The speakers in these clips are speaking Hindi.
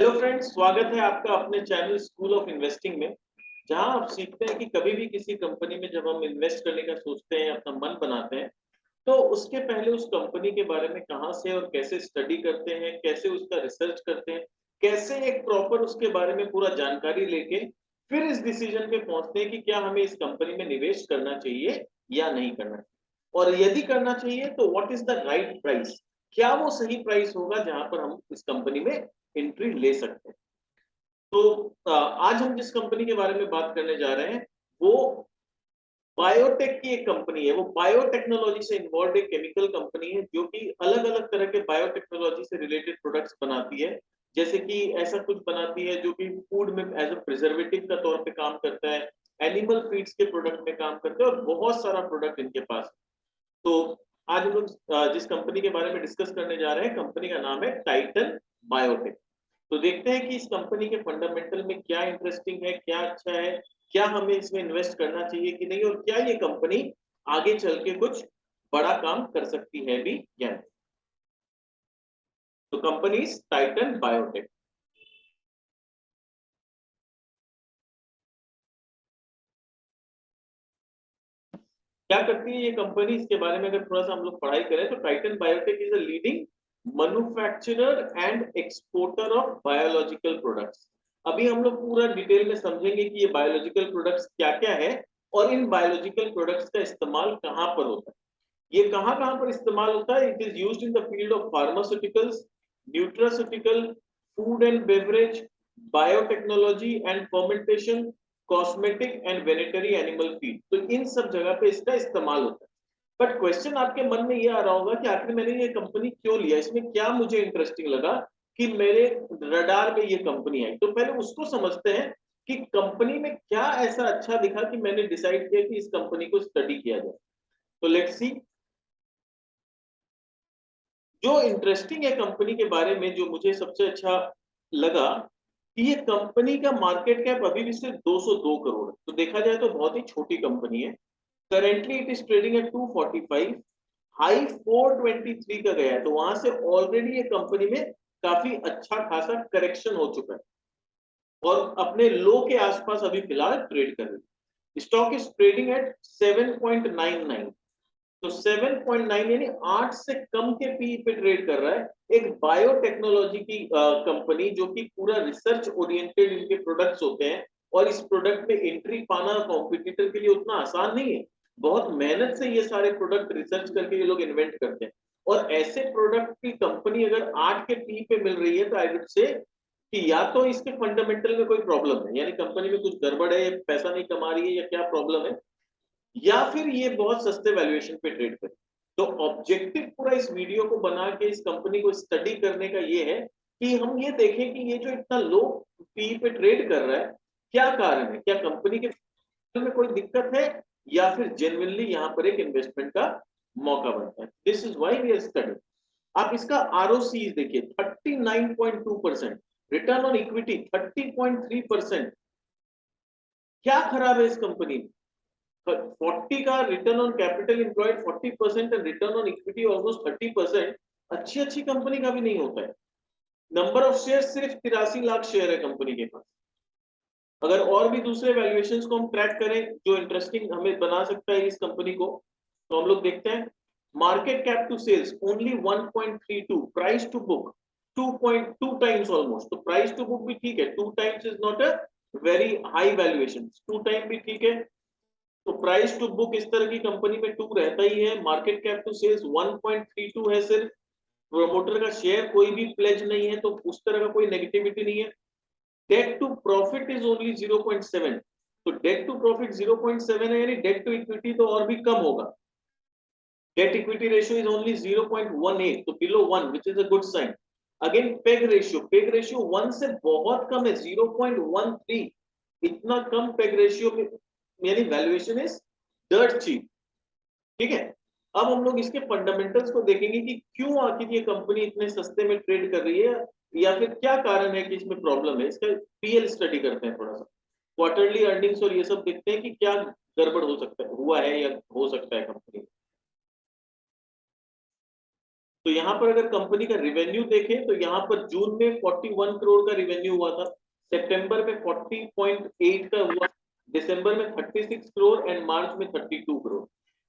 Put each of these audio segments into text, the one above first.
हेलो फ्रेंड्स, स्वागत है आपका अपने चैनल स्कूल ऑफ इन्वेस्टिंग में, जहां आप सीखते हैं कि कभी भी किसी कंपनी में जब हम इन्वेस्ट करने का सोचते हैं, अपना मन बनाते हैं, तो उसके पहले उस कंपनी के बारे में कहां से और कैसे स्टडी करते हैं, कैसे उसका रिसर्च करते हैं, कैसे एक प्रॉपर उसके बारे में पूरा जानकारी लेके फिर इस डिसीजन पे पहुंचते हैं कि क्या हमें इस कंपनी में निवेश करना चाहिए या नहीं करना चाहिए, और यदि करना चाहिए तो what is the right price, क्या वो सही प्राइस होगा जहां पर हम इस कंपनी में एंट्री ले सकते हैं। तो आज हम जिस कंपनी के बारे में बात करने जा रहे हैं वो बायोटेक की एक कंपनी है। वो बायोटेक्नोलॉजी से इन्वॉल्व एक केमिकल कंपनी है जो कि अलग अलग तरह के बायोटेक्नोलॉजी से रिलेटेड प्रोडक्ट्स बनाती है। जैसे कि ऐसा कुछ बनाती है जो कि फूड में एज अ प्रिजर्वेटिव का तौर पे काम करता है, एनिमल फीड्स के प्रोडक्ट में काम करता है, और बहुत सारा प्रोडक्ट इनके पास है। तो आज हम लोग जिस कंपनी के बारे में डिस्कस करने जा रहे हैं, कंपनी का नाम है टाइटन बायोटेक। तो देखते हैं कि इस कंपनी के फंडामेंटल में क्या इंटरेस्टिंग है, क्या अच्छा है, क्या हमें इसमें इन्वेस्ट करना चाहिए कि नहीं, और क्या ये कंपनी आगे चल के कुछ बड़ा काम कर सकती है भी या नहीं। तो कंपनी टाइटन बायोटेक क्या करती है ये कंपनी, इसके बारे में अगर थोड़ा सा हम लोग पढ़ाई करें तो Titan biotech is a leading manufacturer and exporter of biological products. अभी हम लोग पूरा डिटेल में समझेंगे कि ये बायोलॉजिकल प्रोडक्ट्स क्या क्या है और इन बायोलॉजिकल प्रोडक्ट्स का इस्तेमाल कहाँ पर होता है, ये कहाँ कहाँ पर इस्तेमाल होता है। It is used in the field of pharmaceuticals, nutraceutical, food and beverage, biotechnology and fermentation, cosmetic and वेनेटरी एनिमल फीड। तो इन सब जगह पे इसका इस्तेमाल होता है। बट क्वेश्चन आपके मन में ये आ रहा होगा कि आखिर मैंने ये कंपनी क्यों लिया, इसमें क्या मुझे इंटरेस्टिंग लगा कि मेरे रडार पे ये कंपनी आई। तो पहले उसको समझते हैं कि कंपनी में क्या ऐसा अच्छा दिखा कि मैंने डिसाइड किया कि इस कंपनी को स्टडी किया जाए। तो लेट्स सी। जो इंटरेस्टिंग है कंपनी के बारे में, जो मुझे सबसे अच्छा लगा कि ये कंपनी का मार्केट कैप अभी भी सिर्फ 202 करोड़ है। तो देखा जाए तो बहुत ही छोटी कंपनी है। Currently it is trading at 245, high 423 का गया है। तो वहां से ऑलरेडी ये कंपनी में काफी अच्छा खासा करेक्शन हो चुका है और अपने लो के आसपास अभी फिलहाल ट्रेड कर रही है। Stock is trading at 7.99। तो 7.9 यानी 8 से कम के पी पे ट्रेड कर रहा है। एक बायोटेक्नोलॉजी की कंपनी जो कि पूरा रिसर्च ओरिएंटेड इनके प्रोडक्ट्स होते हैं, और इस प्रोडक्ट में एंट्री पाना कॉम्पिटिटर के लिए उतना आसान नहीं है। बहुत मेहनत से ये सारे प्रोडक्ट रिसर्च करके ये लोग इन्वेंट करते हैं। और ऐसे प्रोडक्ट की कंपनी अगर 8 के पी पे मिल रही है तो आई वुड से कि या तो इसके फंडामेंटल में कोई प्रॉब्लम है, यानी कंपनी में कुछ गड़बड़ है, पैसा नहीं कमा रही है, या क्या प्रॉब्लम है, या फिर ये बहुत सस्ते वैल्यूएशन पे ट्रेड करे। तो ऑब्जेक्टिव पूरा इस वीडियो को बना के इस कंपनी को स्टडी करने का ये है कि हम ये देखें कि ये जो इतना लो पी पे ट्रेड कर रहा है, क्या कारण है, क्या कंपनी के में कोई दिक्कत है, या फिर जेन्युइनली यहाँ पर एक इन्वेस्टमेंट का मौका बनता है। This is why we are study. आप इसका आरओसी देखिए 39.2%, रिटर्न ऑन इक्विटी 30.3%। क्या खराब है इस कंपनी में? 40 का return on capital employed 40% and return on equity almost 30%। अच्छी अच्छी कंपनी का भी नहीं होता है। नंबर ऑफ शेयर सिर्फ 83 लाख शेयर है कंपनी के पास। अगर और भी दूसरे वैल्यूएशंस को हम ट्रैक करें जो इंटरेस्टिंग हमें बना सकता है इस कंपनी को, तो हम लोग देखते हैं market cap to sales only 1.32, price to book 2.2 times almost. तो प्राइस टू बुक भी ठीक है, 2 times is not a very high valuation, 2 time भी ठीक है। तो प्राइस टू बुक इस तरह की कंपनी में 2 रहता ही है। मार्केट कैप टू सेल्स 1.32 है सिर्फ। प्रोमोटर का शेयर कोई भी प्लेज नहीं है, तो उस तरह का कोई नेगेटिविटी नहीं है। Debt to profit is only 0.7। तो डेट टू प्रॉफिट 0.7 है, यानी डेट टू इक्विटी तो और भी कम होगा। Debt equity ratio is only 0.18, तो below 1, which is a good sign. Again PEG ratio 1 से बहुत कम है, 0.13। इतना कम पेग रेशियो में यानी वैल्यूएशन इज डर्ट चीप। ठीक है। अब हम लोग इसके फंडामेंटल्स को देखेंगे कि क्यों आखिर ये कंपनी इतने सस्ते में ट्रेड कर रही है, या फिर क्या कारण है कि इसमें प्रॉब्लम है। इसका पीएल स्टडी करते हैं थोड़ा सा, क्वार्टरली अर्निंग्स और ये सब देखते हैं कि क्या गड़बड़ हो सकता है, हुआ है या हो सकता है कंपनी। तो यहाँ पर अगर कंपनी का रिवेन्यू देखें तो यहाँ पर जून में 41 करोड़ का रिवेन्यू हुआ था, सितंबर में 40.8 का हुआ, दिसंबर में 36 करोड़ एंड मार्च में 32 करोड़।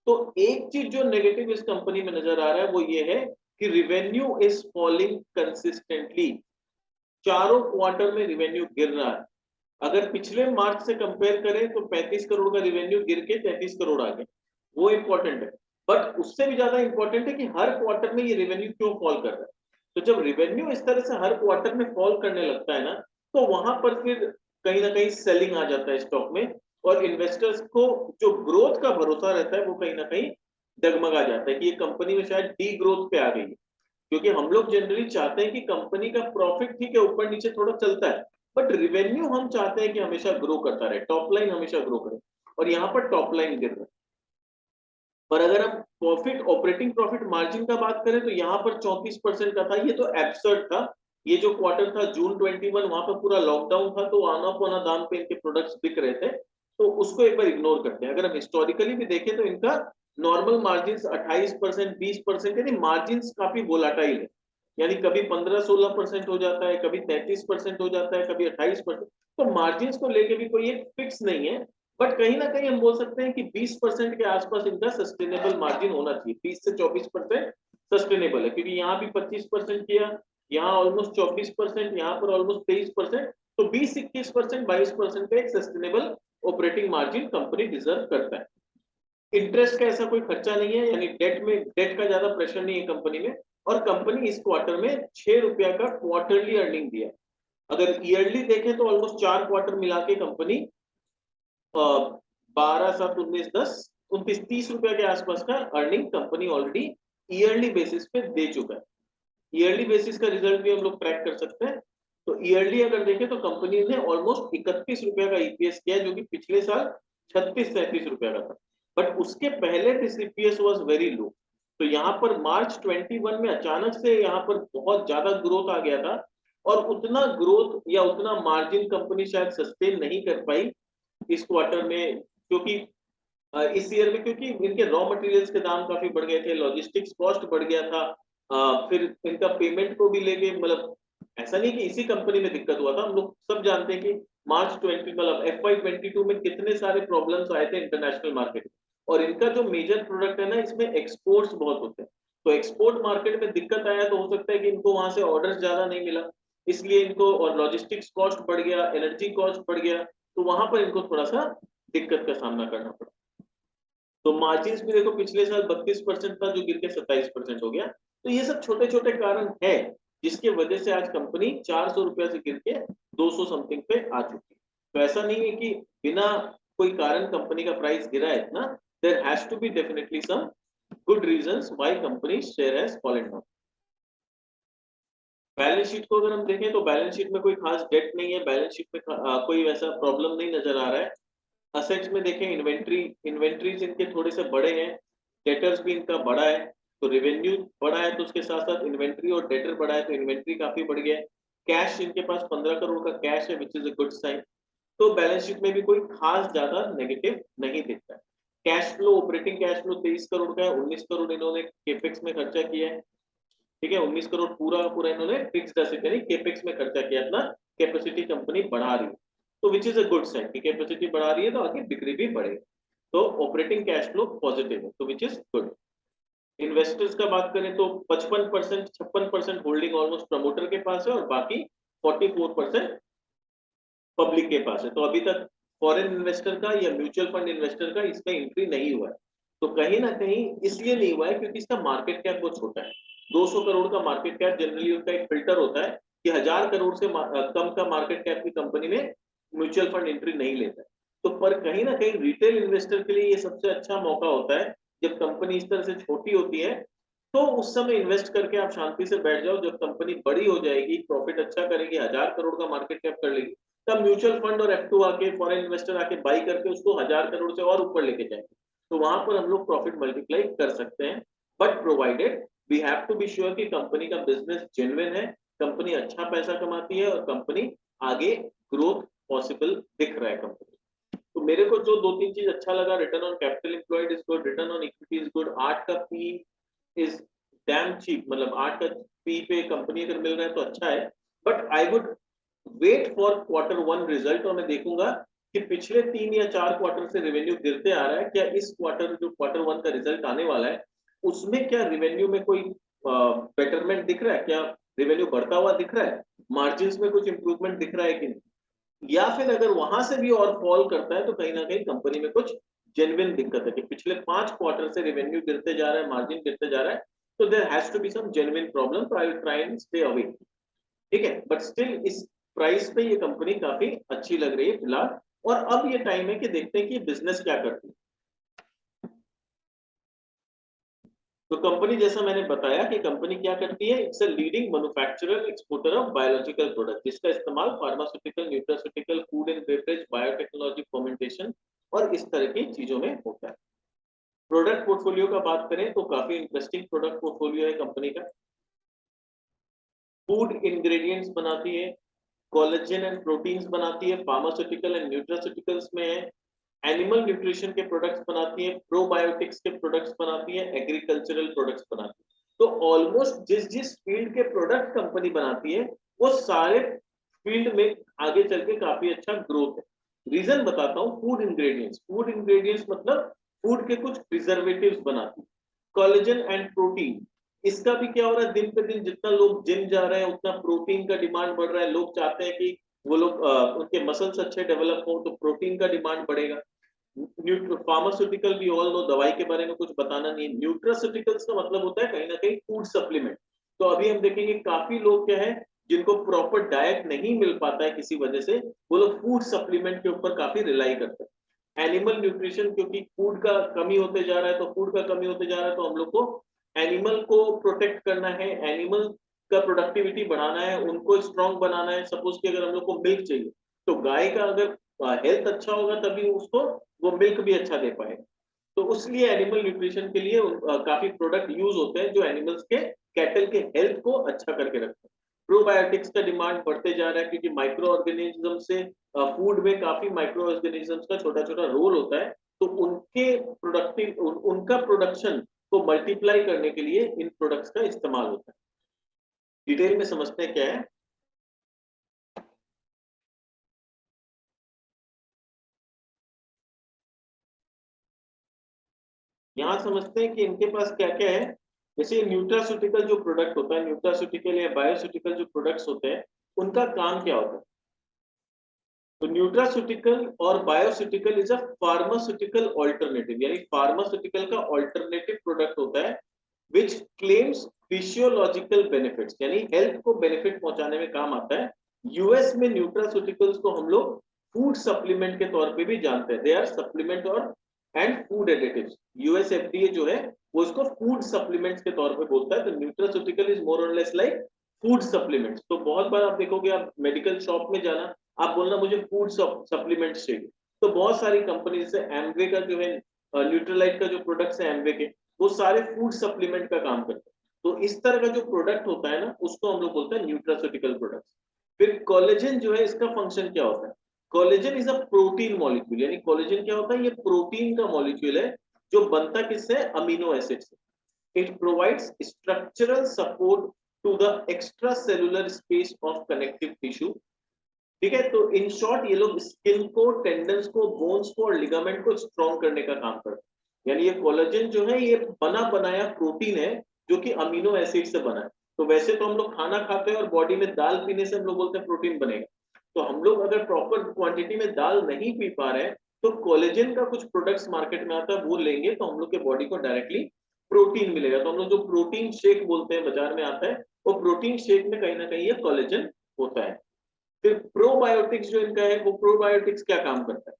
तो एक चीज जो नेगेटिव इस कंपनी में नजर आ रहा है वो ये है कि रिवेन्यू इज फॉलिंग कंसिस्टेंटली, चारों क्वार्टर में रिवेन्यू गिर रहा है। अगर पिछले मार्च से कंपेयर करें तो 35 करोड़ का रिवेन्यू गिर के 33 करोड़ आ गया, वो इंपॉर्टेंट है। बट उससे भी ज्यादा इंपॉर्टेंट है कि हर क्वार्टर में ये रेवेन्यू क्यों फॉल कर रहा है। तो जब रेवेन्यू इस तरह से हर क्वार्टर में फॉल करने लगता है ना, तो वहां पर फिर कहीं ना कहीं सेलिंग आ जाता है स्टॉक में, और इन्वेस्टर्स को जो ग्रोथ का भरोसा रहता है वो कहीं ना कहीं डगमगा जाता है कि ये कंपनी में शायद डी ग्रोथ पे आ गई है। क्योंकि हम लोग जनरली चाहते हैं कि कंपनी का प्रॉफिट ठीक है ऊपर नीचे थोड़ा चलता है, बट रिवेन्यू हम चाहते हैं कि हमेशा ग्रो करता रहे, टॉप लाइन हमेशा ग्रो करे, और यहाँ पर टॉप लाइन गिर रहा है। पर अगर हम प्रॉफिट, ऑपरेटिंग प्रॉफिट मार्जिन का बात करें तो यहाँ पर 34% का था, ये तो एब्सर्ड था। ये जो क्वार्टर था जून 21, वहां पर पूरा लॉकडाउन था, तो आना पौना दाम पे इनके प्रोडक्ट्स बिक रहे थे, तो उसको एक बार इग्नोर करते हैं। अगर हम हिस्टोरिकली भी देखें तो इनका नॉर्मल मार्जिन 28%, 20%, यानी मार्जिन काफी वोलाटाइल है, यानी कभी 15-16% हो जाता है, कभी 33% हो जाता है, कभी 28%। तो मार्जिन को लेके भी कोई एक फिक्स नहीं है, बट कहीं ना कहीं हम बोल सकते हैं कि 20% के आसपास इनका सस्टेनेबल मार्जिन होना चाहिए। 20 से 24% सस्टेनेबल है, क्योंकि यहाँ भी 25% किया, यहाँ ऑलमोस्ट 24%, यहाँ पर ऑलमोस्ट 23%। तो 20-21%, 22% का एक sustainable operating margin company deserve करता है। इंटरेस्ट का ऐसा कोई खर्चा नहीं है, यानी डेट का ज्यादा प्रेशर नहीं है कंपनी में। और कंपनी इस क्वार्टर में 6 रुपया का क्वार्टरली अर्निंग दिया। अगर ईयरली देखें तो ऑलमोस्ट 4 क्वार्टर मिला के कंपनी 12, 7, 19, 10, 29, 30 रुपया के आसपास का earning company already yearly basis पे दे चुका है। ईयरली बेसिस का रिजल्ट भी हम लोग ट्रैक कर सकते हैं। तो ईयरली अगर देखें तो कंपनी ने ऑलमोस्ट 31 रुपया का ईपीएस किया, जो कि पिछले साल 36-37 रुपया का था। बट उसके पहले this EPS was very low. तो यहाँ पर मार्च 21 में अचानक से यहाँ पर बहुत ज्यादा ग्रोथ आ गया था, और उतना ग्रोथ या उतना मार्जिन कंपनी शायद सस्टेन नहीं कर पाई इस क्वार्टर में, क्योंकि इस ईयर में क्योंकि इनके रॉ मटेरियल्स के दाम काफी बढ़ गए थे, लॉजिस्टिक्स कॉस्ट बढ़ गया था। फिर इनका पेमेंट को भी लेके, मतलब ऐसा नहीं कि इसी कंपनी में दिक्कत हुआ था, हम लोग सब जानते हैं कि मार्च 20 मतलब FY 22 में कितने सारे प्रॉब्लम्स आए थे इंटरनेशनल मार्केट में। और इनका जो मेजर प्रोडक्ट है ना, इसमें एक्सपोर्ट्स बहुत होते हैं, तो एक्सपोर्ट मार्केट में दिक्कत आया तो हो सकता है कि इनको वहां से ऑर्डर ज्यादा नहीं मिला, इसलिए इनको, और लॉजिस्टिक्स कॉस्ट बढ़ गया, एनर्जी कॉस्ट बढ़ गया, तो वहां पर इनको थोड़ा सा दिक्कत का सामना करना पड़ा। तो मार्जिन भी देखो पिछले साल 32% था, जो गिर के 27% हो गया। तो ये सब छोटे छोटे कारण है जिसके वजह से आज कंपनी 400 रुपया से गिर के 200 समथिंग पे आ चुकी है। तो ऐसा नहीं है कि बिना कोई कारण कंपनी का प्राइस गिरा है इतना, there has to be definitely some good reasons why company share has fallen down. Balance sheet को अगर हम देखें तो बैलेंस शीट में कोई खास डेट नहीं है, बैलेंस शीट में कोई वैसा प्रॉब्लम नहीं नजर आ रहा है। असेट्स में देखें, इन्वेंट्रीज इनके थोड़े से बड़े हैं, डेटर्स भी इनका बड़ा है। तो रेवेन्यू बड़ा है तो उसके साथ साथ इन्वेंट्री और डेटर बड़ा है, तो इन्वेंट्री काफी बढ़ गया है। कैश इनके पास 15 करोड़ का कैश है, which is a good sign. तो बैलेंस शीट में भी कोई खास ज्यादा नेगेटिव नहीं दिखता है। Cash flow, operating cash flow 23 crore का है, 19 करोड़ इन्होंने केपेक्स में खर्चा किया है। ठीक है, 19 करोड़ पूरा पूरा इन्होंने फिक्स्ड एसेट यानी केपेक्स में खर्चा किया, अपना कैपेसिटी कंपनी बढ़ा रही है। तो which is a good sign कि कैपेसिटी बढ़ा रही है तो आगे बिक्री भी बढ़ेगी। तो ऑपरेटिंग कैश फ्लो पॉजिटिव है, तो विच इज गुड। इन्वेस्टर्स का बात करें तो 55%, 56% होल्डिंग ऑलमोस्ट प्रमोटर के पास है, और बाकी 44% पब्लिक के पास है। तो अभी तक फॉरेन इन्वेस्टर का या म्यूचुअल फंड इन्वेस्टर का इसमें एंट्री नहीं हुआ है। तो कहीं ना कहीं इसलिए नहीं हुआ है क्योंकि इसका मार्केट कैप बहुत छोटा है। 200 करोड़ का मार्केट कैप, जनरली उनका एक फिल्टर होता है कि 1000 करोड़ से कम का मार्केट कैप की कंपनी में म्यूचुअल फंड एंट्री नहीं लेता है। तो पर कहीं ना कहीं रिटेल इन्वेस्टर के लिए ये सबसे अच्छा मौका होता है, जब कंपनी इस तरह से छोटी होती है तो उस समय इन्वेस्ट करके आप शांति से बैठ जाओ। जब कंपनी बड़ी हो जाएगी, प्रॉफिट अच्छा करेगी, 1000 करोड़ का मार्केट कैप कर लेगी, तब म्यूचुअल फंड और F2 आके, फॉरेन इन्वेस्टर आके बाई करके उसको 1000 करोड़ से और ऊपर लेके जाएंगे। तो वहां पर हम लोग प्रॉफिट मल्टीप्लाई कर सकते हैं, but provided we have to be sure कि कंपनी का बिजनेस जेन्युइन है, कंपनी अच्छा पैसा कमाती है, और कंपनी आगे ग्रोथ पॉसिबल दिख रहा है कंपनी। तो मेरे को जो दो तीन चीज अच्छा लगा, return on capital employed is good, return on equity is good, 8 का पी इज डैम चीप, मतलब 8 का पी पे कंपनी अगर मिल रहा है तो अच्छा है, but I would wait for Q1 result, और मैं देखूंगा कि पिछले 3 या 4 क्वार्टर से रेवेन्यू गिरते आ रहा है, क्या इस क्वार्टर जो Q1 का रिजल्ट आने वाला है उसमें क्या रेवेन्यू में कोई बेटरमेंट दिख रहा है, क्या रेवेन्यू बढ़ता हुआ दिख रहा है, मार्जिन्स में कुछ इंप्रूवमेंट दिख रहा है कि नहीं, या फिर अगर वहां से भी और फॉल करता है तो कहीं ना कहीं कंपनी में कुछ जेन्युइन दिक्कत है कि पिछले 5 क्वार्टर से रेवेन्यू गिरते जा रहा है, मार्जिन गिरते जा रहा है, तो there has to be some genuine problem, तो I will try and stay away. ठीक है, बट स्टिल इस प्राइस पे ये कंपनी काफी अच्छी लग रही है फिलहाल, और अब ये टाइम है कि देखते हैं कि बिजनेस क्या करती है। तो कंपनी, जैसा मैंने बताया कि कंपनी क्या करती है, it's a leading manufacturer exporter of biological product, जिसका इस्तेमाल pharmaceutical, nutraceutical, food and beverage, biotechnology, fermentation और इस तरह की चीजों में होता है। प्रोडक्ट पोर्टफोलियो का बात करें तो काफी इंटरेस्टिंग प्रोडक्ट पोर्टफोलियो है कंपनी का। फूड इंग्रेडिएंट्स बनाती है, कोलेजन एंड प्रोटीन्स बनाती है, फार्मास्यूटिकल एंड न्यूट्रास्यूटिकल्स में है, एनिमल न्यूट्रिशन के प्रोडक्ट्स बनाती है, प्रोबायोटिक्स के प्रोडक्ट्स बनाती है, एग्रीकल्चरल प्रोडक्ट्स बनाती है। तो ऑलमोस्ट जिस जिस फील्ड के प्रोडक्ट कंपनी बनाती है वो सारे फील्ड में आगे चल के काफी अच्छा ग्रोथ है। रीजन बताता हूँ। फूड इंग्रेडिएंट्स मतलब फूड के कुछ प्रिजर्वेटिव्स बनाती है। कोलेजन एंड प्रोटीन, इसका भी क्या हो रहा है, दिन पे दिन जितना लोग जिम जा रहे हैं उतना प्रोटीन का डिमांड बढ़ रहा है, लोग चाहते हैं कि वो लोग उनके मसल्स अच्छे डेवलप हो, तो प्रोटीन का डिमांड बढ़ेगा। फार्मास्यूटिकल, भी ऑल नो, दवाई के बारे में कुछ बताना नहीं है। न्यूट्रास्यूटिकल्स का मतलब होता है कहीं ना कहीं फूड सप्लीमेंट। तो अभी हम देखेंगे काफी लोग क्या है जिनको प्रॉपर डाइट नहीं मिल पाता है किसी वजह से, वो लोग फूड सप्लीमेंट के ऊपर काफी रिलाई करते हैं। एनिमल न्यूट्रिशन, क्योंकि फूड का कमी होते जा रहा है, तो फूड का कमी होते जा रहा है तो हम लोग को एनिमल को प्रोटेक्ट करना है, एनिमल का प्रोडक्टिविटी बढ़ाना है, उनको स्ट्रांग बनाना है। सपोज कि अगर हम लोग को मिल्क चाहिए तो गाय का अगर हेल्थ अच्छा होगा तभी उसको वो मिल्क भी अच्छा दे पाएगा। तो उसलिए एनिमल न्यूट्रिशन के लिए काफी प्रोडक्ट यूज होते हैं जो एनिमल्स के, कैटल के हेल्थ को अच्छा करके रखते हैं। प्रोबायोटिक्स का डिमांड बढ़ते जा रहा है क्योंकि माइक्रो ऑर्गेनिज्म से फूड में काफी माइक्रो ऑर्गेनिजम्स का छोटा छोटा रोल होता है, तो उनके उनका प्रोडक्शन को मल्टीप्लाई करने के लिए इन प्रोडक्ट्स का इस्तेमाल होता है। डिटेल में समझते हैं क्या है। यहाँ समझते हैं कि इनके पास क्या क्या है। जैसे न्यूट्रास्यूटिकल जो प्रोडक्ट होता है, न्यूट्रास्यूटिकल या बायोस्यूटिकल जो प्रोडक्ट्स होते हैं, उनका काम क्या होता है। तो न्यूट्रास्यूटिकल और बायोस्यूटिकल इज अ फार्मास्यूटिकल ऑल्टरनेटिव, यानी फार्मास्यूटिकल का ऑल्टरनेटिव प्रोडक्ट होता है विच क्लेम्स फिजियोलॉजिकल बेनिफिट्स, यानी हेल्थ को बेनिफिट पहुंचाने में काम आता है। यूएस में न्यूट्रास्यूटिकल्स को हम लोग फूड सप्लीमेंट के तौर पे भी जानते हैं, दे आर सप्लीमेंट और and food additives. US FDA जो है वो इसको फूड सप्लीमेंट्स के तौर पे बोलता है। तो न्यूट्रास्यूटिकल इज मोर और लेस लाइक फूड सप्लीमेंट्स। तो बहुत बार आप देखोगे, आप मेडिकल शॉप में जाना, आप बोलना मुझे फूड सप्लीमेंट्स चाहिए, तो बहुत सारी कंपनी से एमवे का जो है, न्यूट्रलाइट का जो प्रोडक्ट्स है एमवे के, वो सारे फूड सप्लीमेंट का काम करते हैं। तो इस तरह का जो प्रोडक्ट होता है ना, उसको हम लोग बोलते हैं न्यूट्रास्यूटिकल प्रोडक्ट्स। फिर कोलेजन जो है, इसका फंक्शन क्या होता है। Collagen is a protein molecule, यानी कोलेजन क्या होता है, ये प्रोटीन का मॉलिक्यूल है जो बनता किससे, अमीनो एसिड से। It provides structural support to the extracellular space of connective tissue. ठीक है, तो इन शॉर्ट ये लोग स्किन को, टेंडन्स को, बोन्स को और लिगामेंट को स्ट्रॉन्ग करने का काम करते हैं। यानी ये कोलेजन जो है ये बना बनाया प्रोटीन है जो कि अमीनो एसिड से बना है। तो वैसे तो हम लोग खाना खाते हैं और बॉडी में दाल पीने से हम लोग बोलते हैं प्रोटीन बनेगा, तो हम लोग अगर प्रॉपर क्वांटिटी में दाल नहीं पी पा रहे हैं तो कोलेजन का कुछ प्रोडक्ट्स मार्केट में आता है, वो लेंगे तो हम लोग के बॉडी को डायरेक्टली प्रोटीन मिलेगा। तो हम लोग जो प्रोटीन शेक बोलते हैं बाजार में आता है, वो प्रोटीन शेक में कहीं ना कहीं ये कोलेजन होता है। फिर प्रोबायोटिक्स जो इनका है, वो प्रोबायोटिक्स क्या काम करता है,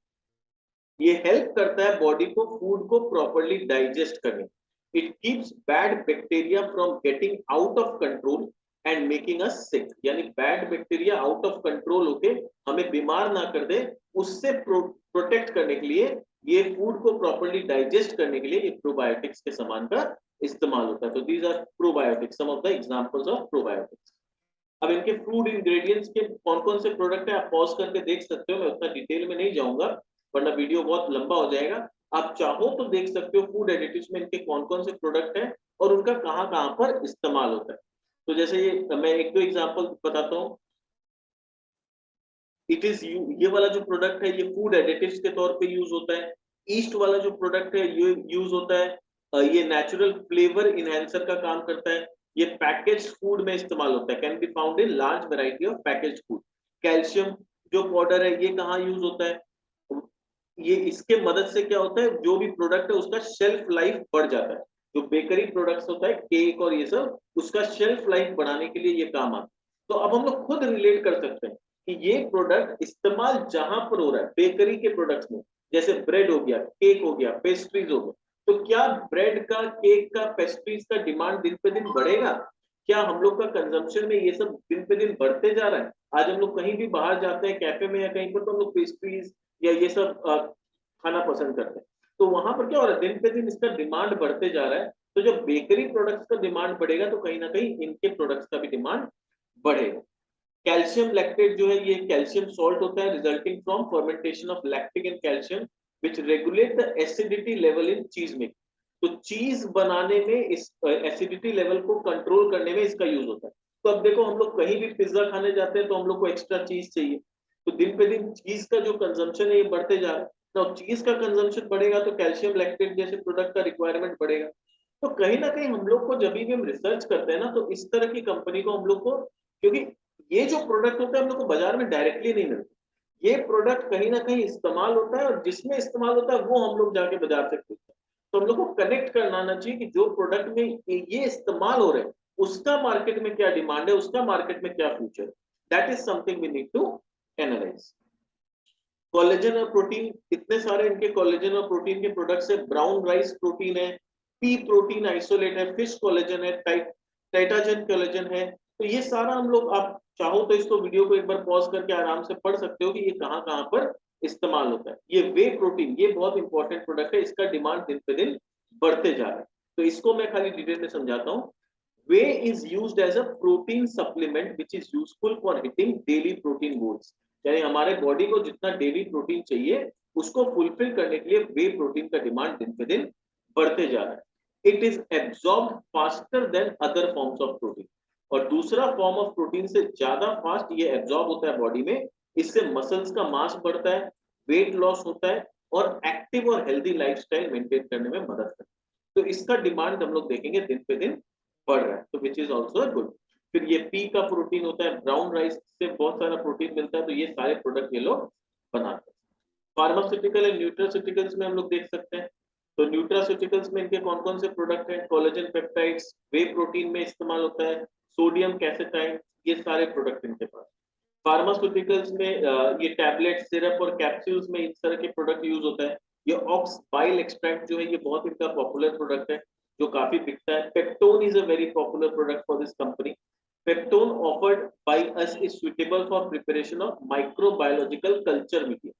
ये हेल्प करता है बॉडी को फूड को प्रॉपर्ली डाइजेस्ट करने। It keeps bad bacteria from getting out of control and making us sick, यानी bad bacteria out of control होके हमें बीमार ना कर दे, उससे प्रोटेक्ट करने के लिए, ये फूड को प्रॉपर्ली डाइजेस्ट करने के लिए ये प्रोबायोटिक्स के सामान का इस्तेमाल होता है। तो these are probiotics, some of the examples of probiotics. अब इनके फूड इंग्रेडिएंट्स के कौन कौन से प्रोडक्ट है आप पॉज करके देख सकते हो, मैं उतना डिटेल में नहीं जाऊंगा वरना वीडियो बहुत लंबा हो जाएगा। आप चाहो तो देख सकते हो फूड एडिटिव्स में इनके कौन कौन से प्रोडक्ट है, और उनका कहाँ कहाँ पर इस्तेमाल होता है। तो जैसे ये मैं एक दो एग्जांपल बताता हूँ। इट इज ये वाला जो प्रोडक्ट है ये फूड एडिटिव्स के तौर पे यूज होता है। ईस्ट वाला जो प्रोडक्ट है ये यूज होता है ये नेचुरल फ्लेवर इनहेंसर का काम करता है। ये पैकेज फूड में इस्तेमाल होता है, can be found in large variety of package food. Calcium जो पाउडर है ये कहाँ यूज होता है, ये इसके मदद से क्या होता है, जो भी प्रोडक्ट है उसका शेल्फ लाइफ बढ़ जाता है। जो बेकरी प्रोडक्ट्स होता है केक और ये सब, उसका शेल्फ लाइफ बढ़ाने के लिए ये काम आता है। तो अब हम लोग खुद रिलेट कर सकते हैं कि ये प्रोडक्ट इस्तेमाल जहां पर हो रहा है बेकरी के प्रोडक्ट्स में, जैसे ब्रेड हो गया, केक हो गया, पेस्ट्रीज हो गया, तो क्या ब्रेड का, केक का, पेस्ट्रीज का डिमांड दिन पे दिन बढ़ेगा? क्या हम लोग का कंजम्पशन में ये सब दिन पे दिन बढ़ते जा रहा है? आज हम लोग कहीं भी बाहर जाते हैं कैफे में या कहीं पर, तो हम लोग पेस्ट्रीज या ये सब खाना पसंद करते हैं। तो वहां पर क्या हो रहा है, दिन पे दिन इसका डिमांड बढ़ते जा रहा है। तो जब बेकरी प्रोडक्ट्स का डिमांड बढ़ेगा तो कहीं ना कहीं इनके प्रोडक्ट्स का भी डिमांड बढ़ेगा। कैल्शियम लैक्टेट जो है ये कैल्शियम सॉल्ट होता है resulting from fermentation of lactic and calcium which regulate the acidity level in चीज मेकिंग। तो चीज बनाने में इस एसिडिटी लेवल को कंट्रोल करने में इसका यूज होता है। तो अब देखो हम लोग कहीं भी पिज्जा खाने जाते हैं तो हम लोग को एक्स्ट्रा चीज चाहिए। तो दिन पे दिन चीज का जो कंजम्पशन है ये बढ़ते जा रहा है। तो चीज का कंजम्पशन बढ़ेगा तो कैल्शियम लैक्टेट जैसे प्रोडक्ट का रिक्वायरमेंट बढ़ेगा। तो कहीं ना कहीं हम लोग को जब भी हम रिसर्च करते हैं ना, तो इस तरह की कंपनी को हम लोग को, क्योंकि ये जो प्रोडक्ट होता है हम लोग को बाजार में डायरेक्टली नहीं मिलता, ये प्रोडक्ट कहीं ना कहीं इस्तेमाल होता है और जिसमें इस्तेमाल होता है वो हम लोग जाके बाजार से खरीदते हैं। तो हम लोग को कनेक्ट करना आना चाहिए कि जो प्रोडक्ट में ये इस्तेमाल हो रहे हैं उसका मार्केट में क्या डिमांड है, उसका मार्केट में क्या फ्यूचर है। That is something we need to analyse. Collagen और प्रोटीन, इतने सारे इनके कोलेजन और प्रोटीन के प्रोडक्ट्स है। ब्राउन राइस प्रोटीन है, पी प्रोटीन आइसोलेट है, फिश कोलेजन है, टाइटाजन कोलेजन है। तो ये सारा हम लोग, आप चाहो तो इसको वीडियो को एक बार पॉज करके आराम से पढ़ सकते हो कि ये कहाँ कहाँ पर इस्तेमाल होता है। ये वे प्रोटीन, ये बहुत इंपॉर्टेंट प्रोडक्ट है, इसका डिमांड दिन पे दिन बढ़ते जा रहा है। तो इसको मैं खाली डिटेल में समझाता हूँ। Whey is used as a protein supplement which is useful for hitting daily protein goals. यानी हमारे बॉडी को जितना डेली प्रोटीन चाहिए उसको फुलफिल करने के लिए वे प्रोटीन का डिमांड दिन पे दिन बढ़ते जा रहा है। It is absorb faster than other forms of protein. और दूसरा फॉर्म ऑफ प्रोटीन से ज्यादा फास्ट ये एब्सॉर्ब होता है बॉडी में। इससे मसल्स का मास बढ़ता है, वेट लॉस होता है और एक्टिव और हेल्दी लाइफस्टाइल मेंटेन करने में मदद करता है। तो इसका डिमांड हम लोग देखेंगे दिन पे दिन बढ़ रहा है, तो विच इज ऑल्सो गुड। फिर ये पी का प्रोटीन होता है, ब्राउन राइस से बहुत सारा प्रोटीन मिलता है, तो ये सारे प्रोडक्ट ये लोग बनाते हैं। फार्मास्यूटिकल एंड न्यूट्रास्यूटिकल्स में हम लोग देख सकते हैं। तो न्यूट्रास्यूटिकल्स में इनके कौन कौन से प्रोडक्ट हैं, कोलेजन पेप्टाइड्स वे प्रोटीन में इस्तेमाल होता है, सोडियम कैसेटाइन, ये सारे प्रोडक्ट इनके पास। फार्मास्यूटिकल्स में ये टैबलेट, सिरप और कैप्सूल्स में इस तरह के प्रोडक्ट यूज होता है। ये ऑक्स बाइल एक्सट्रैक्ट जो है ये बहुत इनका पॉपुलर प्रोडक्ट है जो काफी बिकता है। Peptone is a very popular product for this company. Peptone offered by us is suitable for preparation of microbiological culture media.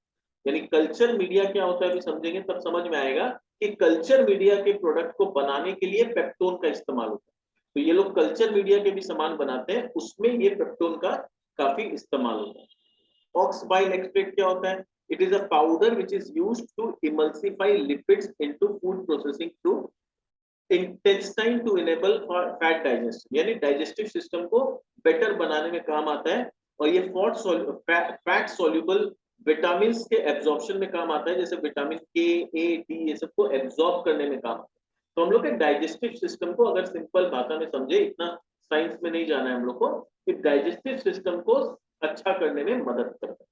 यानी कल्चर मीडिया क्या होता है अभी समझेंगे तब समझ में आएगा कि कल्चर मीडिया के प्रोडक्ट को बनाने के लिए पेप्टोन का इस्तेमाल होता है। तो ये लोग कल्चर मीडिया के भी सामान बनाते हैं, उसमें ये पेप्टोन का काफी इस्तेमाल होता है। ऑक्स बाइल एक्सट्रैक्ट क्या होता है? It is a powder which is used to emulsify lipids into food processing through intestine to enable fat digestion. यानी डाइजेस्टिव सिस्टम को बेटर बनाने में काम आता है। और ये फैट सॉल्युबल विटामिन के एब्जॉर्प्शन में काम आता है, जैसे विटामिन के, ए, डी, ये सबको एब्जॉर्ब करने में काम आता है। तो हम लोग के डाइजेस्टिव सिस्टम को अगर सिंपल भाषा में समझे, इतना साइंस में नहीं जाना है हम लोग को, कि डाइजेस्टिव सिस्टम को अच्छा करने में मदद करता है।